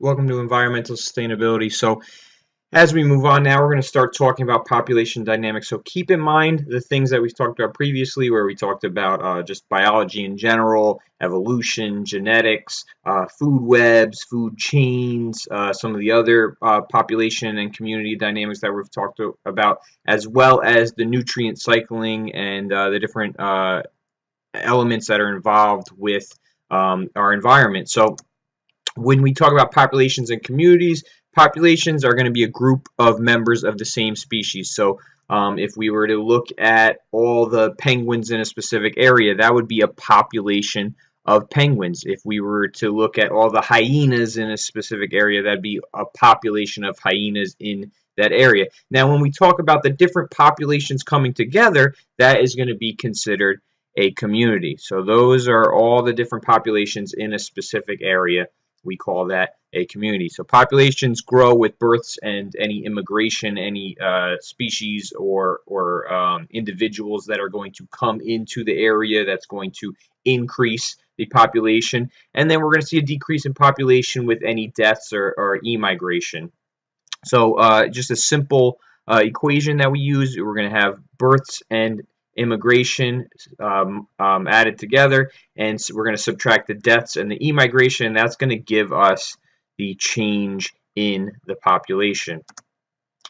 Welcome to environmental sustainability. So as we move on now, we're going to start talking about population dynamics. So keep in mind the things that we've talked about previously, where we talked about just biology in general, evolution, genetics, food webs, food chains, some of the other population and community dynamics that we've talked about, as well as the nutrient cycling and the different elements that are involved with our environment. So when we talk about populations and communities, populations are going to be a group of members of the same species. So if we were to look at all the penguins in a specific area, that would be a population of penguins. If we were to look at all the hyenas in a specific area, that'd be a population of hyenas in that area. Now, when we talk about the different populations coming together, that is going to be considered a community. So those are all the different populations in a specific area. We call that a community. So populations grow with births and any immigration, any species or individuals that are going to come into the area that's going to increase the population. And then we're going to see a decrease in population with any deaths or emigration. So just a simple equation that we use, we're going to have births and immigration added together, and so we're going to subtract the deaths and the emigration, and that's going to give us the change in the population.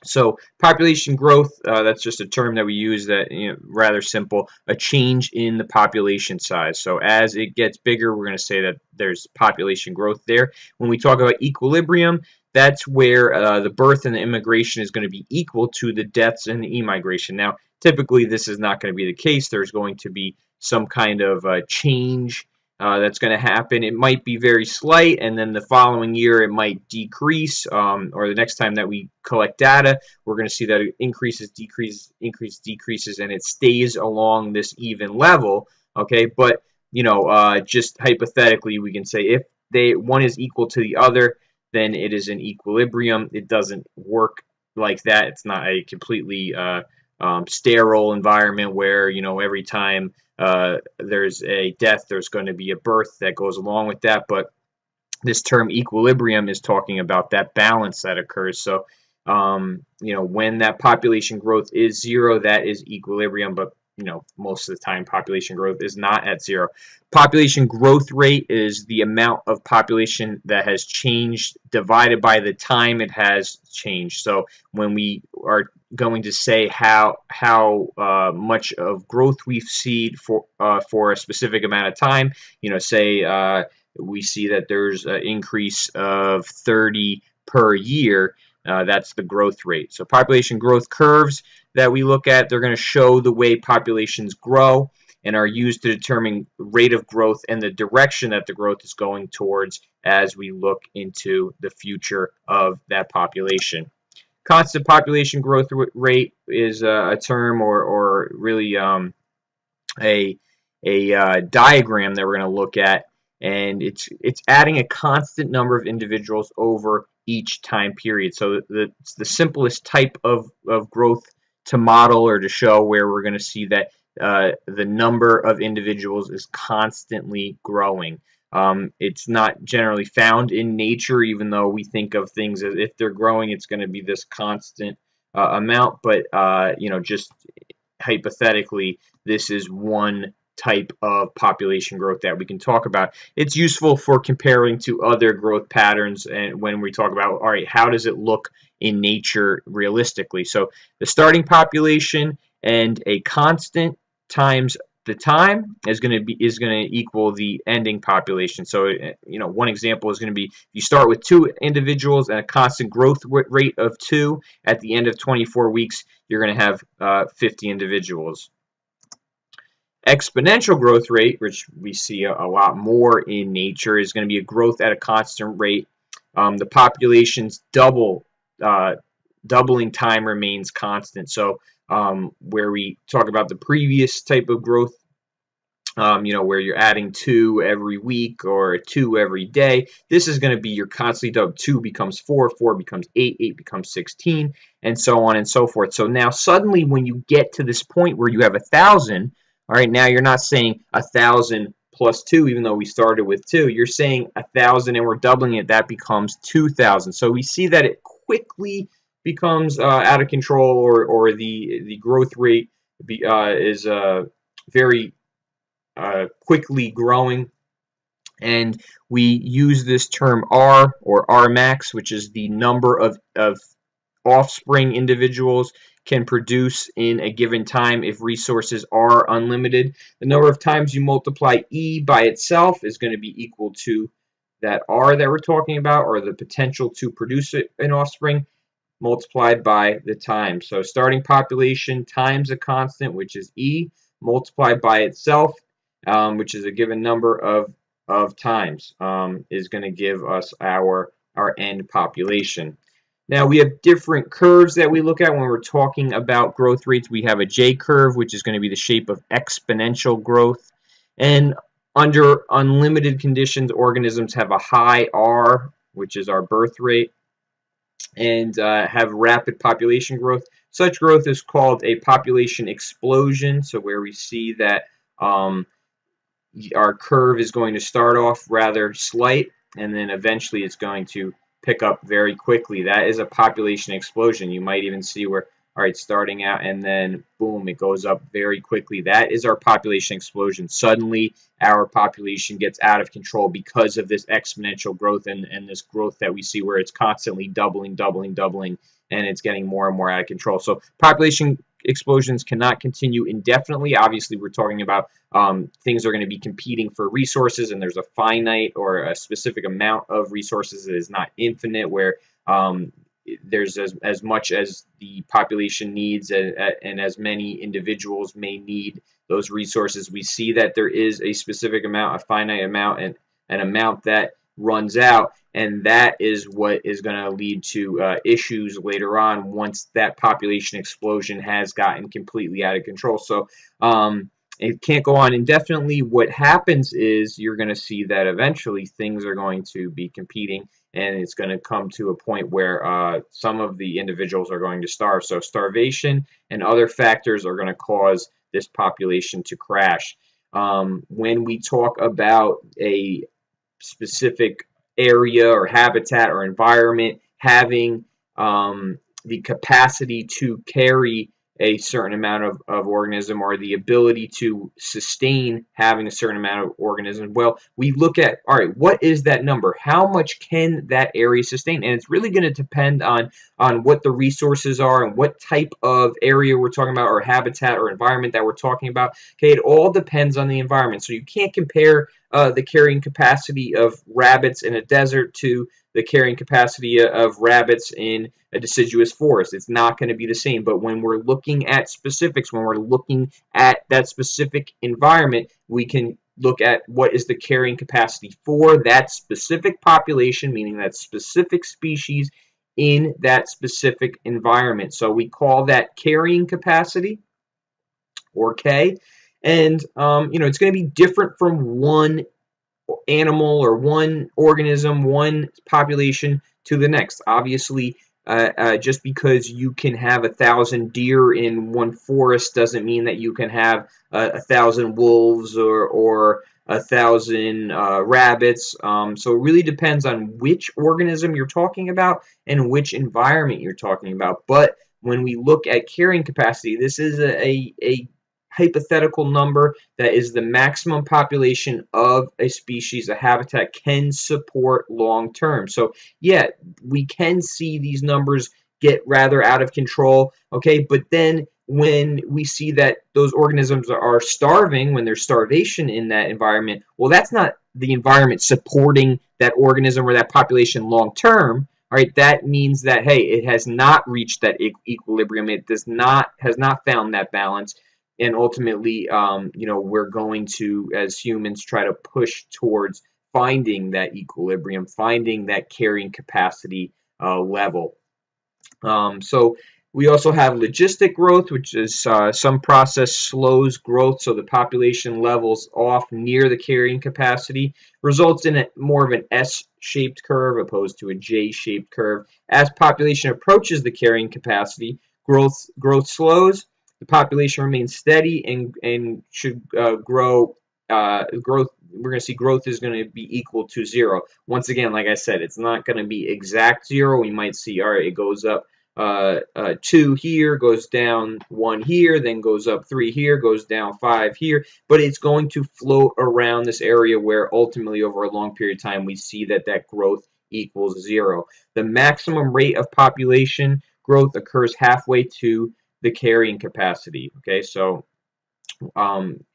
So population growth, that's just a term that we use that, rather simple, a change in the population size. So as it gets bigger, we're going to say that there's population growth there. When we talk about equilibrium, that's where the birth and the immigration is going to be equal to the deaths and the emigration. Now, typically, this is not going to be the case. There's going to be some kind of change that's going to happen. It might be very slight, and then the following year it might decrease, or the next time that we collect data, we're going to see that it increases, decreases, and it stays along this even level. Okay, but just hypothetically, we can say if one is equal to the other, then it is an equilibrium. It doesn't work like that. It's not a completely sterile environment where every time there's a death, there's going to be a birth that goes along with that. But this term equilibrium is talking about that balance that occurs. So when that population growth is zero, that is equilibrium. But most of the time population growth is not at zero. Population growth rate is the amount of population that has changed divided by the time it has changed. So when we are going to say how much of growth we've seen for a specific amount of time, say we see that there's an increase of 30 per year. That's the growth rate. So population growth curves that we look at, they're going to show the way populations grow and are used to determine rate of growth and the direction that the growth is going towards as we look into the future of that population. Constant population growth rate is a term or really a diagram that we're going to look at, and it's adding a constant number of individuals over each time period. So it's the simplest type of growth to model or to show, where we're going to see that the number of individuals is constantly growing. It's not generally found in nature, even though we think of things as if they're growing, it's going to be this constant amount. But just hypothetically, this is one type of population growth that we can talk about. It's useful for comparing to other growth patterns, and when we talk about, all right, how does it look in nature realistically? So the starting population and a constant times the time is going to equal the ending population. So one example is going to be, you start with 2 individuals and a constant growth rate of 2. At the end of 24 weeks, you're going to have 50 individuals. Exponential growth rate, which we see a lot more in nature, is going to be a growth at a constant rate. The population's doubling time remains constant. So where we talk about the previous type of growth, where you're adding 2 every week or 2 every day, this is going to be your constantly doubled. 2 becomes 4, 4 becomes 8, 8 becomes 16, and so on and so forth. So now suddenly when you get to this point where you have 1,000, all right, now you're not saying 1,000 plus 2, even though we started with 2, you're saying 1,000 and we're doubling it, that becomes 2,000. So we see that it quickly becomes out of control, or the growth rate is very quickly growing. And we use this term R, or R max, which is the number of offspring individuals can produce in a given time if resources are unlimited. The number of times you multiply E by itself is going to be equal to that R that we're talking about, or the potential to produce an offspring, multiplied by the time. So starting population times a constant, which is E, multiplied by itself, which is a given number of times, is going to give us our end population. Now we have different curves that we look at when we're talking about growth rates. We have a J curve, which is going to be the shape of exponential growth. And under unlimited conditions, organisms have a high R, which is our birth rate, and have rapid population growth. Such growth is called a population explosion, so where we see that our curve is going to start off rather slight, and then eventually it's going to pick up very quickly. That is a population explosion. You might even see where, all right, starting out and then boom, it goes up very quickly. That is our population explosion. Suddenly our population gets out of control because of this exponential growth and this growth that we see where it's constantly doubling, and it's getting more and more out of control. So population explosions cannot continue indefinitely. Obviously, we're talking about things are going to be competing for resources, and there's a finite or a specific amount of resources that is not infinite, where there's as much as the population needs, and as many individuals may need those resources. We see that there is a specific amount, a finite amount, and an amount that runs out, and that is what is going to lead to issues later on once that population explosion has gotten completely out of control. So it can't go on indefinitely. What happens is you're going to see that eventually things are going to be competing, and it's going to come to a point where some of the individuals are going to starve. So starvation and other factors are going to cause this population to crash. When we talk about a specific area or habitat or environment having the capacity to carry a certain amount of organism, or the ability to sustain having a certain amount of organism, well, we look at, all right, what is that number? How much can that area sustain? And it's really going to depend on what the resources are and what type of area we're talking about, or habitat or environment that we're talking about. Okay, it all depends on the environment. So you can't compare the carrying capacity of rabbits in a desert to the carrying capacity of rabbits in a deciduous forest. It's not going to be the same. But when we're looking at specifics, when we're looking at that specific environment, we can look at what is the carrying capacity for that specific population, meaning that specific species in that specific environment. So we call that carrying capacity, or K. And it's going to be different from one animal or one organism, one population to the next. Obviously, just because you can have 1,000 deer in one forest doesn't mean that you can have 1,000 wolves or 1,000 rabbits. So it really depends on which organism you're talking about and which environment you're talking about. But when we look at carrying capacity, this is a hypothetical number that is the maximum population of a species, a habitat, can support long term. So yeah, we can see these numbers get rather out of control, okay, but then when we see that those organisms are starving, when there's starvation in that environment, well, that's not the environment supporting that organism or that population long term. All right, that means that, hey, it has not reached that equilibrium. It has not found that balance. And ultimately, we're going to, as humans, try to push towards finding that equilibrium, finding that carrying capacity level. So we also have logistic growth, which is some process slows growth, so the population levels off near the carrying capacity, results in more of an S-shaped curve opposed to a J-shaped curve. As population approaches the carrying capacity, growth slows. The population remains steady and should growth we're going to see growth is going to be equal to 0. Once again, like I said, it's not going to be exact 0. We might see, all right, it goes up 2 here, goes down 1 here, then goes up 3 here, goes down 5 here, but it's going to float around this area where ultimately over a long period of time we see that that growth equals 0. The maximum rate of population growth occurs halfway to the carrying capacity. Okay, so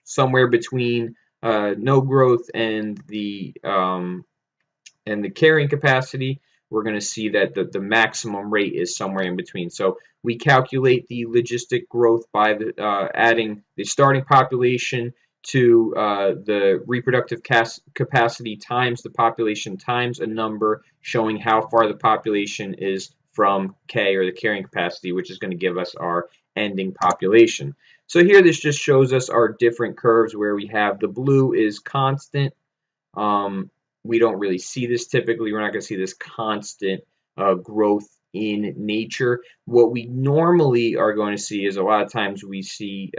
somewhere between no growth and the carrying capacity, we're going to see that the maximum rate is somewhere in between. So we calculate the logistic growth by adding the starting population to the reproductive capacity times the population times a number showing how far the population is from K, or the carrying capacity, which is going to give us our ending population. So here this just shows us our different curves where we have the blue is constant. We don't really see this typically. We're not going to see this constant growth in nature. What we normally are going to see is a lot of times we see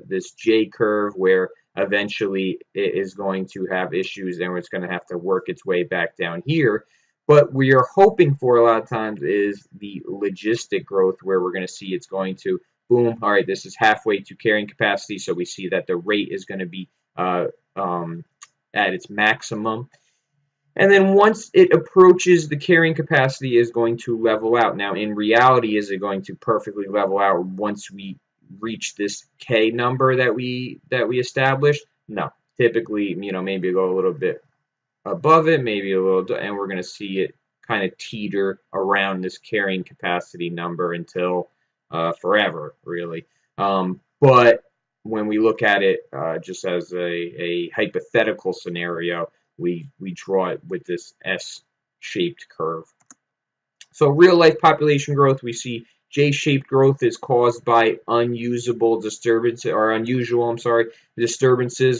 this J curve where eventually it is going to have issues and it's going to have to work its way back down here. But we are hoping for a lot of times is the logistic growth where we're going to see it's going to boom. All right, this is halfway to carrying capacity, so we see that the rate is going to be at its maximum. And then once it approaches the carrying capacity is going to level out. Now, in reality, is it going to perfectly level out once we reach this K number that we established? No. Typically, maybe go a little bit above it, maybe a little, and we're going to see it kind of teeter around this carrying capacity number until forever, really. But when we look at it just as a hypothetical scenario, we draw it with this S-shaped curve. So real-life population growth, we see J-shaped growth is caused by unusual disturbances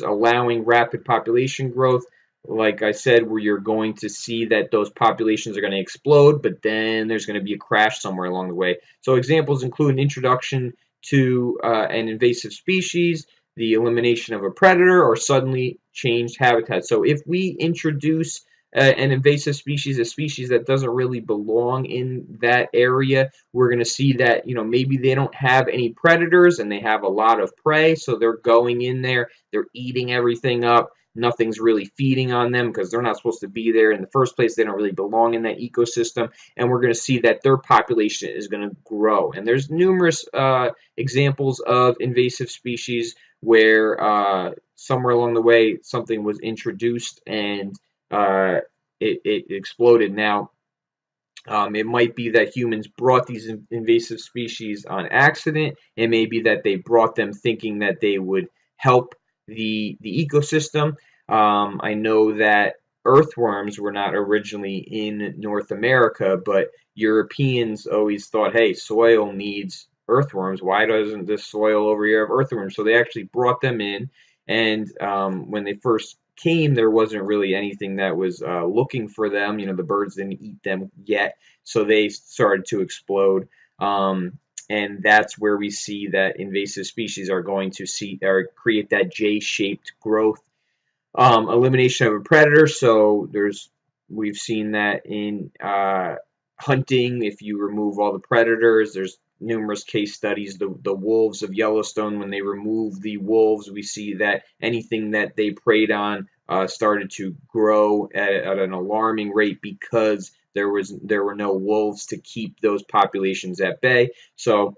allowing rapid population growth. Like I said, where you're going to see that those populations are going to explode, but then there's going to be a crash somewhere along the way. So examples include an introduction to an invasive species, the elimination of a predator, or suddenly changed habitat. So if we introduce an invasive species, a species that doesn't really belong in that area, we're going to see that, maybe they don't have any predators and they have a lot of prey, so they're going in there, they're eating everything up. Nothing's really feeding on them because they're not supposed to be there in the first place. They don't really belong in that ecosystem, and we're going to see that their population is going to grow. And there's numerous examples of invasive species where somewhere along the way something was introduced and it exploded. Now, it might be that humans brought these invasive species on accident. It may be that they brought them thinking that they would help the ecosystem. I know that earthworms were not originally in North America, but Europeans always thought, hey, soil needs earthworms. Why doesn't this soil over here have earthworms? So they actually brought them in, and when they first came, there wasn't really anything that was looking for them. The birds didn't eat them yet, so they started to explode. And that's where we see that invasive species are going to create that J-shaped growth. Elimination of a predator. So we've seen that in hunting. If you remove all the predators, there's numerous case studies. The wolves of Yellowstone, when they remove the wolves, we see that anything that they preyed on started to grow at an alarming rate because there were no wolves to keep those populations at bay. So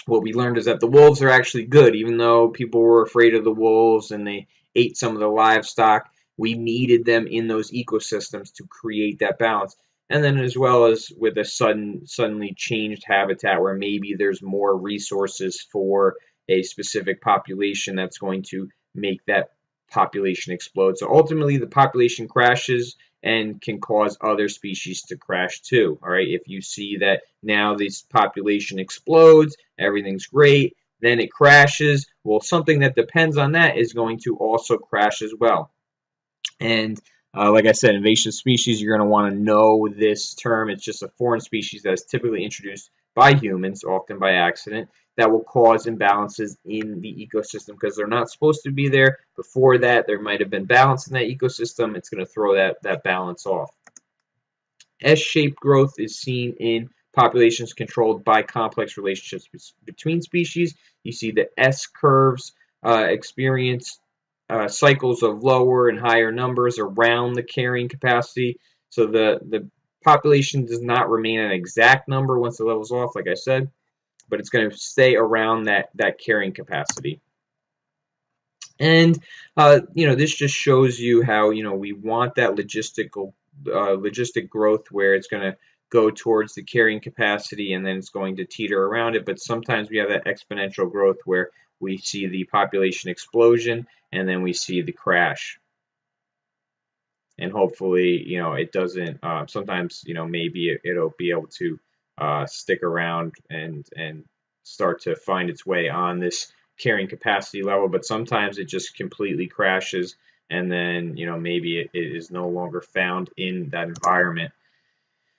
what we learned is that the wolves are actually good, even though people were afraid of the wolves and they ate some of the livestock. We needed them in those ecosystems to create that balance. And then as well as with a suddenly changed habitat where maybe there's more resources for a specific population that's going to make that population explode. So ultimately the population crashes and can cause other species to crash too. All right, if you see that now this population explodes, everything's great, then it crashes, well, something that depends on that is going to also crash as well. And like I said, invasive species, you're going to want to know this term. It's just a foreign species that is typically introduced by humans, often by accident. that will cause imbalances in the ecosystem because they're not supposed to be there. Before that, there might have been balance in that ecosystem. It's going to throw that balance off. S-shaped growth is seen in populations controlled by complex relationships between species. You see the S curves experience cycles of lower and higher numbers around the carrying capacity. So the population does not remain an exact number once it levels off, like I said, but it's going to stay around that carrying capacity. And this just shows you how we want that logistic growth where it's going to go towards the carrying capacity and then it's going to teeter around it. But sometimes we have that exponential growth where we see the population explosion and then we see the crash. And hopefully, it doesn't. Sometimes, maybe it'll be able to stick around and start to find its way on this carrying capacity level. But sometimes it just completely crashes, and then maybe it is no longer found in that environment.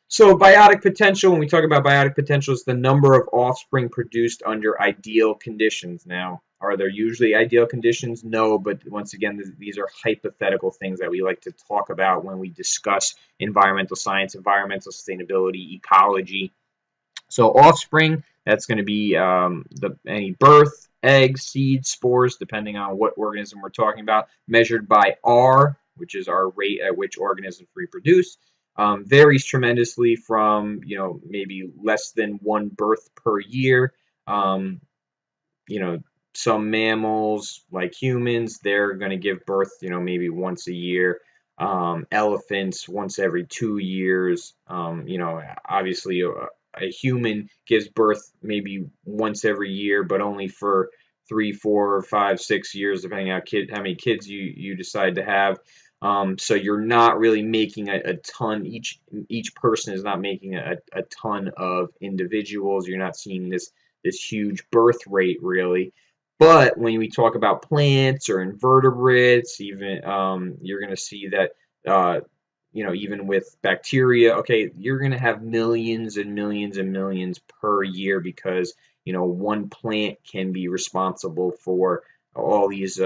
So biotic potential, when we talk about biotic potential, is the number of offspring produced under ideal conditions. Now, are there usually ideal conditions? No, but once again, these are hypothetical things that we like to talk about when we discuss environmental science, environmental sustainability, ecology. So offspring, that's going to be any birth, eggs, seeds, spores, depending on what organism we're talking about, measured by R, which is our rate at which organisms reproduce. Varies tremendously from maybe less than one birth per year. Some mammals like humans, they're going to give birth maybe once a year. Elephants once every 2 years. Obviously a human gives birth maybe once every year, but only for 3, 4, 5, 6 years, depending on how many kids you decide to have. So you're not really making a ton. Each person is not making a ton of individuals. You're not seeing this huge birth rate really. But when we talk about plants or invertebrates, even you're going to see that even with bacteria, okay, you're going to have millions and millions and millions per year because one plant can be responsible for all these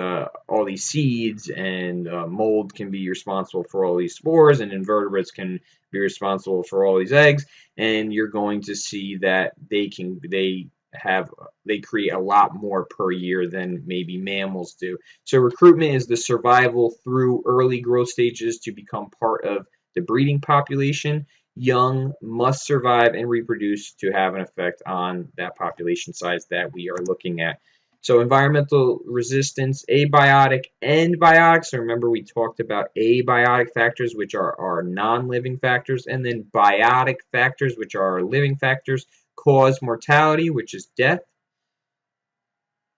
seeds, and mold can be responsible for all these spores, and invertebrates can be responsible for all these eggs, and you're going to see that they create a lot more per year than maybe mammals do. So recruitment is the survival through early growth stages to become part of the breeding population. Young must survive and reproduce to have an effect on that population size that we are looking at. So environmental resistance, abiotic and biotic. So remember we talked about abiotic factors, which are non-living factors, and then biotic factors, which are living factors, cause mortality, which is death,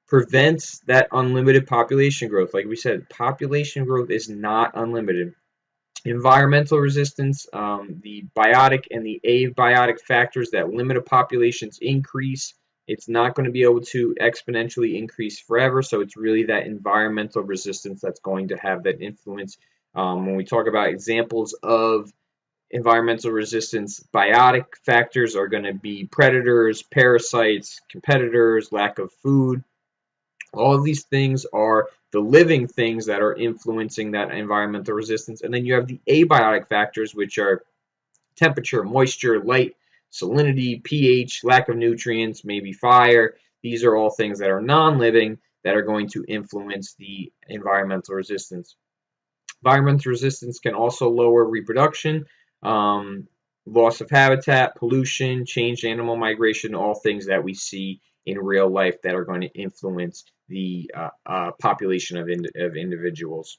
prevents that unlimited population growth. Like we said, population growth is not unlimited. Environmental resistance, the biotic and the abiotic factors that limit a population's increase. It's not going to be able to exponentially increase forever, so it's really that environmental resistance that's going to have that influence. When we talk about examples of environmental resistance, biotic factors are going to be predators, parasites, competitors, lack of food. All of these things are the living things that are influencing that environmental resistance. And then you have the abiotic factors, which are temperature, moisture, light, salinity, pH, lack of nutrients, maybe fire. These are all things that are non-living that are going to influence the environmental resistance. Environmental resistance can also lower reproduction, loss of habitat, pollution, changed animal migration, all things that we see in real life that are going to influence the population of individuals.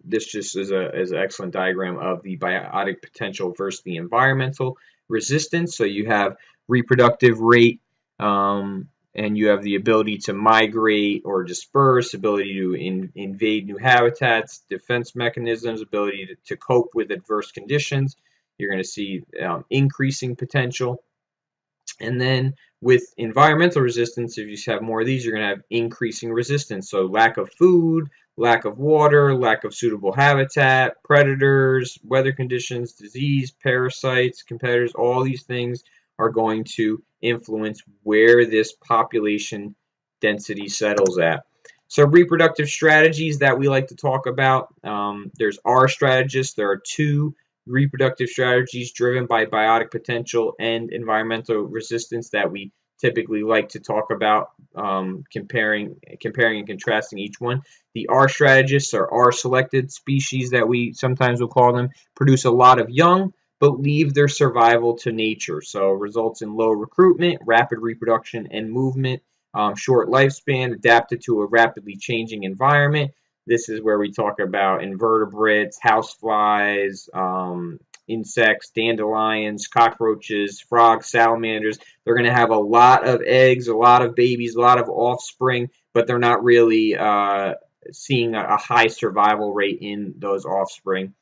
This just is an excellent diagram of the biotic potential versus the environmental resistance. So you have reproductive rate, and you have the ability to migrate or disperse, ability to invade new habitats, defense mechanisms, ability to cope with adverse conditions. You're going to see increasing potential. And then with environmental resistance, if you have more of these, you're going to have increasing resistance. So lack of food, lack of water, lack of suitable habitat, predators, weather conditions, disease, parasites, competitors, all these things are going to influence where this population density settles at. So reproductive strategies that we like to talk about, there's R strategists. There are two reproductive strategies driven by biotic potential and environmental resistance that we typically like to talk about, comparing and contrasting each one. The R strategists are R selected species that we sometimes will call them, produce a lot of young but leave their survival to nature. So results in low recruitment, rapid reproduction and movement, short lifespan, adapted to a rapidly changing environment. This is where we talk about invertebrates, houseflies, insects, dandelions, cockroaches, frogs, salamanders. They're going to have a lot of eggs, a lot of babies, a lot of offspring, but they're not really seeing a high survival rate in those offspring.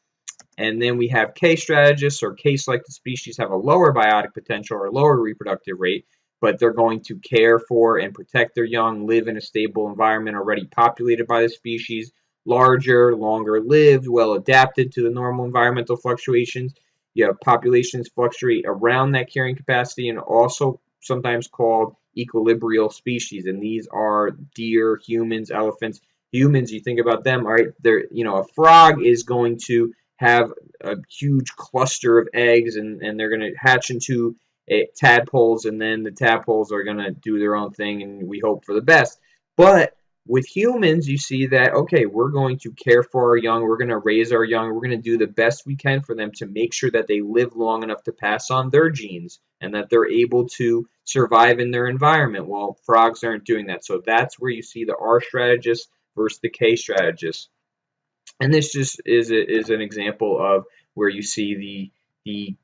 And then we have K-strategists, or K-selected species have a lower biotic potential or lower reproductive rate, but they're going to care for and protect their young, live in a stable environment already populated by the species, larger, longer lived, well adapted to the normal environmental fluctuations. You have populations fluctuate around that carrying capacity, and also sometimes called equilibrial species. And these are deer, humans, elephants. Humans, you think about them, all right, they're, a frog is going to have a huge cluster of eggs, and they're going to hatch into tadpoles, and then the tadpoles are going to do their own thing, and we hope for the best. But with humans, you see that, okay, we're going to care for our young, we're going to raise our young, we're going to do the best we can for them to make sure that they live long enough to pass on their genes and that they're able to survive in their environment. Well, frogs aren't doing that. So that's where you see the R strategists versus the K strategists. And this just is an example of where you see the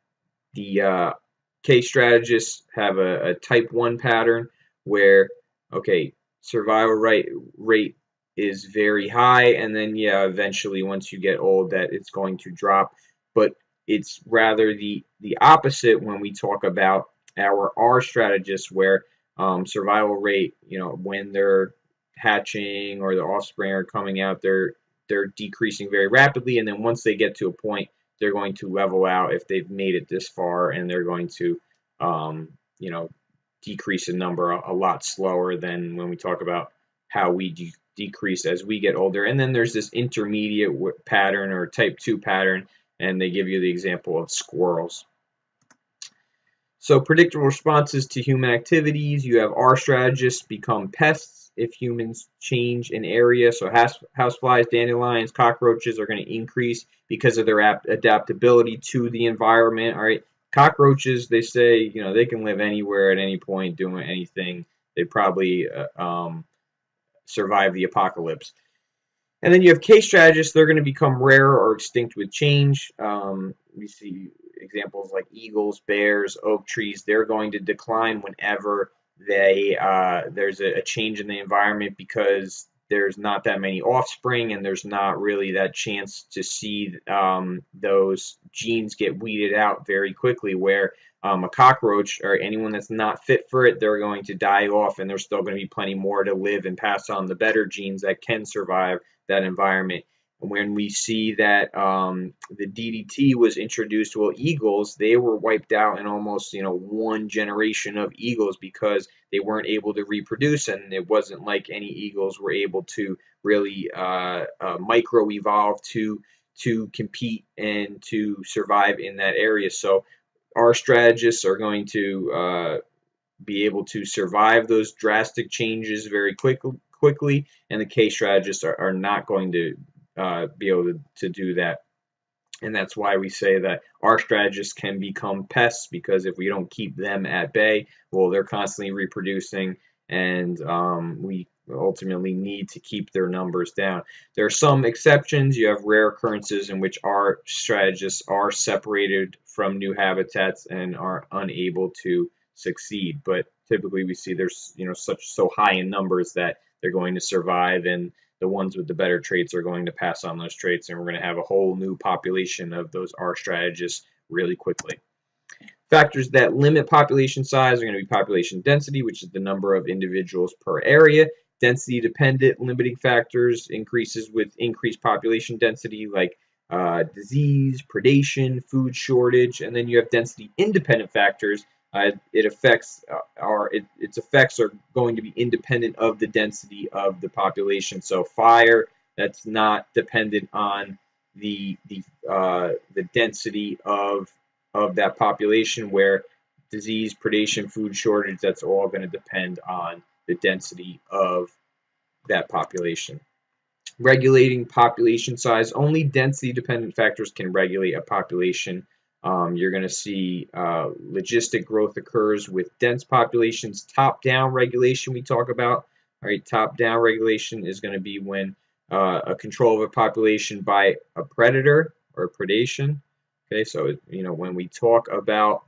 K strategists have a type 1 pattern where, okay, survival rate is very high, and then eventually once you get old that it's going to drop. But it's rather the opposite when we talk about our R strategists, where survival rate, when they're hatching or the offspring are coming out, they're decreasing very rapidly, and then once they get to a point, they're going to level out if they've made it this far, and they're going to decrease in number a lot slower than when we talk about how we decrease as we get older. And then there's this intermediate pattern, or type 2 pattern, and they give you the example of squirrels. So predictable responses to human activities, you have R strategists become pests if humans change an area. So houseflies, dandelions, cockroaches are going to increase because of their adaptability to the environment. All right, cockroaches, they say, they can live anywhere at any point doing anything. They probably survive the apocalypse. And then you have K-strategists. They're going to become rare or extinct with change. We see examples like eagles, bears, oak trees. They're going to decline whenever there's a change in the environment, because there's not that many offspring, and there's not really that chance to see those genes get weeded out very quickly, where a cockroach or anyone that's not fit for it, they're going to die off, and there's still going to be plenty more to live and pass on the better genes that can survive that environment. When we see that the DDT was introduced, well, eagles, they were wiped out in almost one generation of eagles, because they weren't able to reproduce, and it wasn't like any eagles were able to really micro-evolve to compete and to survive in that area. So our strategists are going to be able to survive those drastic changes very quickly, and the K strategists are not going to be able to do that. And that's why we say that our strategists can become pests, because if we don't keep them at bay, well, they're constantly reproducing, and we ultimately need to keep their numbers down. There are some exceptions. You have rare occurrences in which our strategists are separated from new habitats and are unable to succeed. But typically we see there's so high in numbers that they're going to survive, and the ones with the better traits are going to pass on those traits, and we're going to have a whole new population of those R strategists really quickly. Factors that limit population size are going to be population density, which is the number of individuals per area. Density dependent limiting factors increases with increased population density, like disease, predation, food shortage. And then you have density independent factors It affects its effects are going to be independent of the density of the population. So fire, that's not dependent on the density of that population, where disease, predation, food shortage, that's all going to depend on the density of that population. Regulating population size, only density dependent factors can regulate a population. You're going to see logistic growth occurs with dense populations. Top-down regulation we talk about. All right, top-down regulation is going to be when a control of a population by a predator or predation. Okay, so when we talk about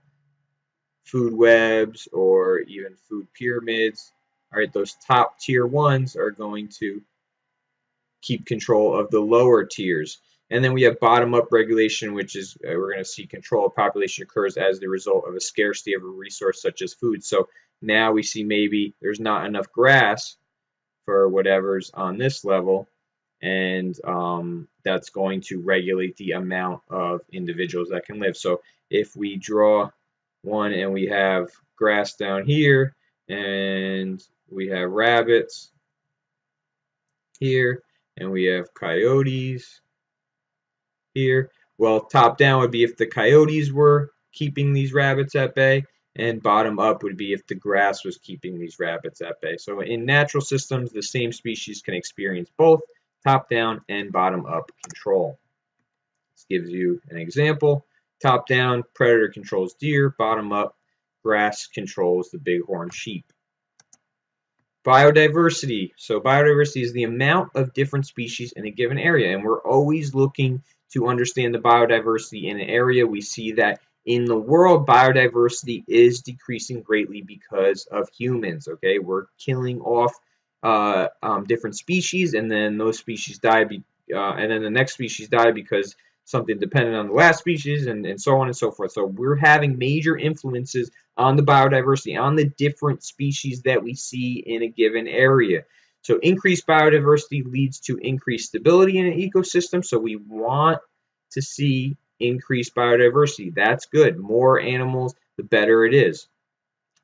food webs or even food pyramids, all right, those top tier ones are going to keep control of the lower tiers. And then we have bottom-up regulation, which is we're going to see control of population occurs as the result of a scarcity of a resource such as food. So now we see maybe there's not enough grass for whatever's on this level, and that's going to regulate the amount of individuals that can live. So if we draw one and we have grass down here and we have rabbits here, and we have coyotes here. Well, top down would be if the coyotes were keeping these rabbits at bay, and bottom up would be if the grass was keeping these rabbits at bay. So in natural systems, the same species can experience both top down and bottom up control. This gives you an example. Top down, predator controls deer. Bottom up, grass controls the bighorn sheep. Biodiversity. So biodiversity is the amount of different species in a given area, and we're always looking to understand the biodiversity in an area. We see that in the world, biodiversity is decreasing greatly because of humans. Okay, we're killing off different species, and then those species die, and then the next species die because something dependent on the last species, and so on and so forth. So we're having major influences on the biodiversity, on the different species that we see in a given area. So increased biodiversity leads to increased stability in an ecosystem. So we want to see increased biodiversity. That's good. More animals, the better it is.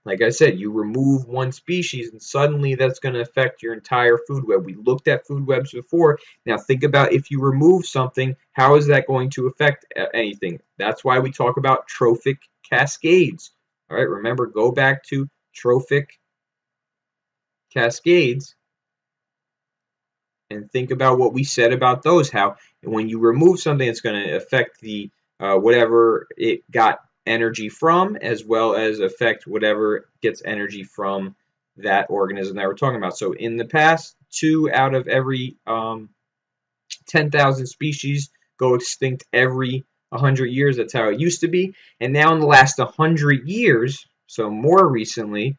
Like I said, you remove one species and suddenly that's going to affect your entire food web. We looked at food webs before. Now think about if you remove something, how is that going to affect anything? That's why we talk about trophic cascades. All right, remember, go back to trophic cascades and think about what we said about those. How when you remove something, it's going to affect the whatever it got energy from, as well as affect whatever gets energy from that organism that we're talking about. So in the past, 2 out of every 10,000 species go extinct every 100 years. That's how it used to be. And now in the last 100 years, so more recently,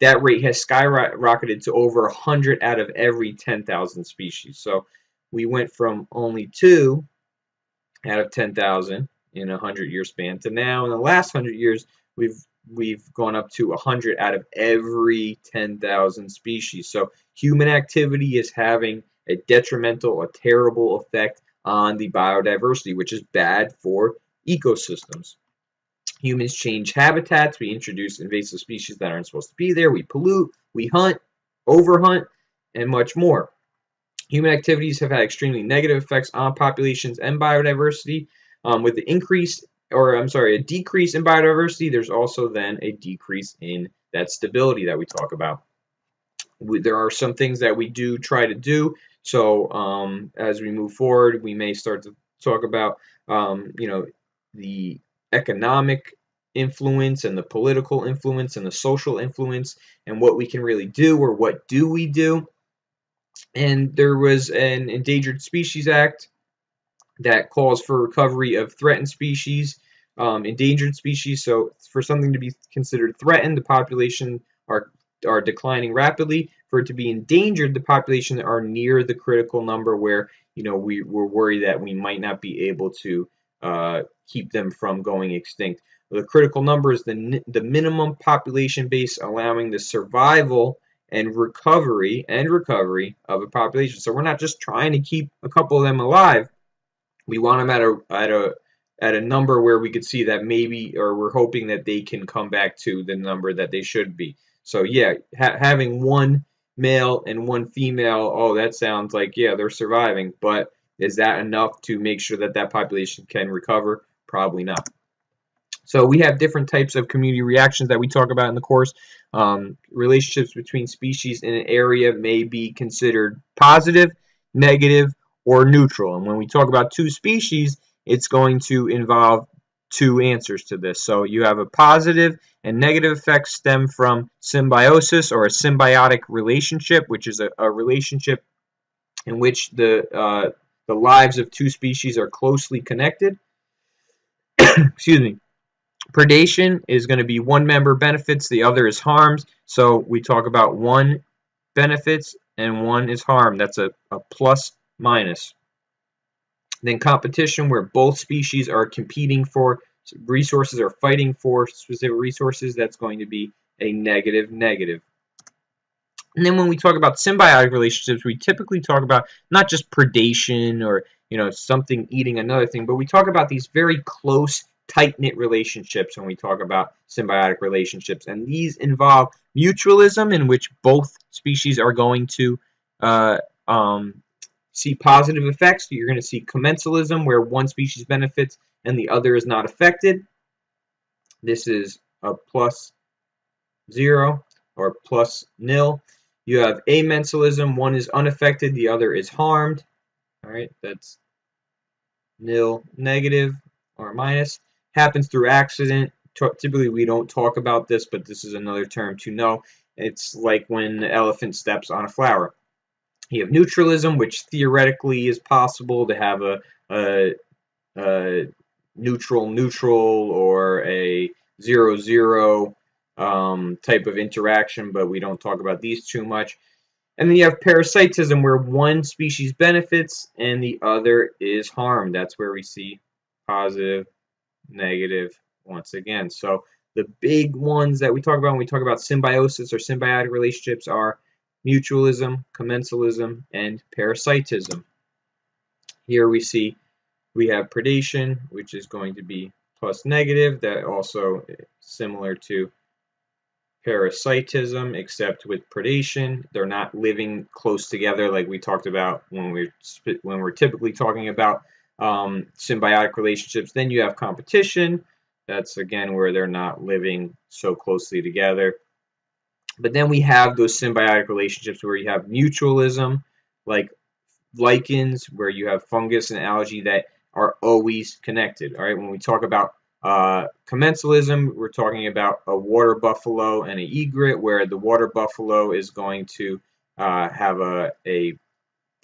that rate has skyrocketed to over 100 out of every 10,000 species. So we went from only 2 out of 10,000 in a 100-year span to now in the last 100 years we've gone up to 100 out of every 10,000 species. So human activity is having a detrimental, a terrible effect on the biodiversity, which is bad for ecosystems. Humans change habitats. We introduce invasive species that aren't supposed to be there. We pollute, we hunt, overhunt, and much more. Human activities have had extremely negative effects on populations and biodiversity. With the a decrease in biodiversity, there's also then a decrease in that stability that we talk about. There are some things that we do try to do. So as we move forward, we may start to talk about the economic influence and the political influence and the social influence and what we can really do, or what do we do. And there was an Endangered Species Act that calls for recovery of threatened species, endangered species. So for something to be considered threatened, the population are declining rapidly. For it to be endangered, the population are near the critical number where we're worried that we might not be able to keep them from going extinct. The critical number is the minimum population base allowing the survival and recovery of a population. So we're not just trying to keep a couple of them alive. We want them at a number where we could see that maybe, or we're hoping that they can come back to the number that they should be. So yeah, having one male and one female, oh, that sounds like, yeah, they're surviving, but is that enough to make sure that that population can recover? Probably not. So we have different types of community reactions that we talk about in the course. Relationships between species in an area may be considered positive, negative, or neutral. And when we talk about two species, it's going to involve two answers to this. So you have a positive and negative effects stem from symbiosis or a symbiotic relationship, which is a relationship in which the lives of two species are closely connected. Excuse me. Predation is going to be one member benefits, the other is harms. So we talk about one benefits and one is harm. That's a plus minus. Then competition, where both species are competing for resources or fighting for specific resources, that's going to be a negative negative. And then when we talk about symbiotic relationships, we typically talk about not just predation or something eating another thing, but we talk about these very close, tight-knit relationships when we talk about symbiotic relationships. And these involve mutualism, in which both species are going to see positive effects. You're going to see commensalism, where one species benefits and the other is not affected. This is a plus 0 or plus nil. You have amensalism, one is unaffected, the other is harmed. All right, that's nil, negative, or minus. Happens through accident. Typically, we don't talk about this, but this is another term to know. It's like when the elephant steps on a flower. You have neutralism, which theoretically is possible to have a neutral or a 0-0 type of interaction, but we don't talk about these too much. And then you have parasitism, where one species benefits and the other is harmed. That's where we see positive, negative once again. So the big ones that we talk about when we talk about symbiosis or symbiotic relationships are mutualism, commensalism, and parasitism. Here we have predation, which is going to be plus negative. That also similar to parasitism, except with predation, they're not living close together like we talked about when we're typically talking about symbiotic relationships. Then you have competition. That's again where they're not living so closely together. But then we have those symbiotic relationships where you have mutualism, like lichens, where you have fungus and algae that are always connected. All right, when we talk about commensalism, we're talking about a water buffalo and an egret, where the water buffalo is going to have a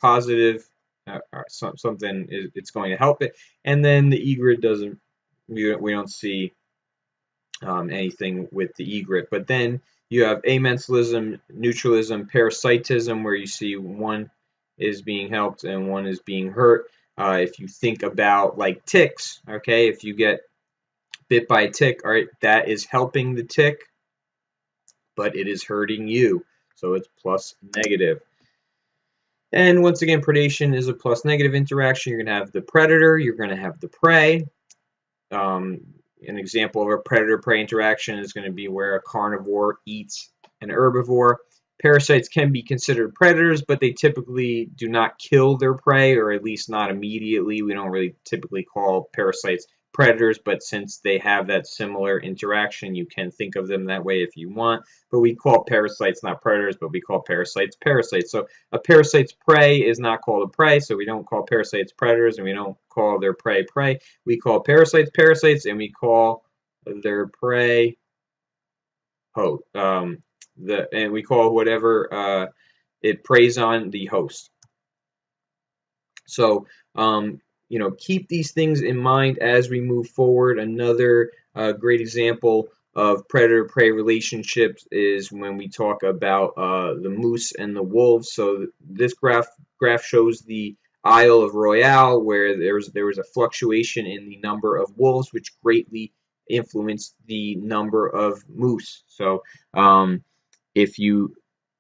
positive something. It's going to help it, and then the egret doesn't. We don't see anything with the egret. But then you have amensalism, neutralism, parasitism, where you see one is being helped and one is being hurt. If you think about like ticks, okay, if you get bit by a tick, all right, that is helping the tick, but it is hurting you. So it's plus negative. And once again, predation is a plus negative interaction. You're going to have the predator, you're going to have the prey. An example of a predator-prey interaction is going to be where a carnivore eats an herbivore. Parasites can be considered predators, but they typically do not kill their prey, or at least not immediately. We don't really typically call parasites predators, but since they have that similar interaction, you can think of them that way if you want. But we call parasites not predators, but we call parasites parasites. So a parasite's prey is not called a prey, so we don't call parasites predators, and we don't call their prey prey. We call parasites parasites, and we call their prey host. And we call whatever it preys on the host. So keep these things in mind as we move forward. Another great example of predator-prey relationships is when we talk about the moose and the wolves. So this graph shows the Isle of Royale, where there was a fluctuation in the number of wolves, which greatly influenced the number of moose. So if you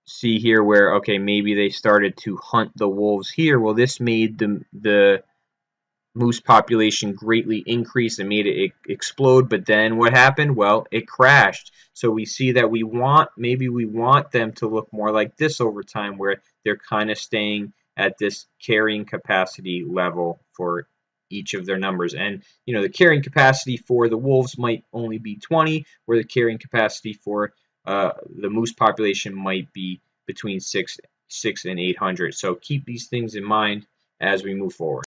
see here where, okay, maybe they started to hunt the wolves here, well, this made the moose population greatly increased and made it explode, but then what happened? Well, it crashed. So we see that maybe we want them to look more like this over time, where they're kind of staying at this carrying capacity level for each of their numbers. And the carrying capacity for the wolves might only be 20, where the carrying capacity for the moose population might be between 6 and 800. So keep these things in mind as we move forward.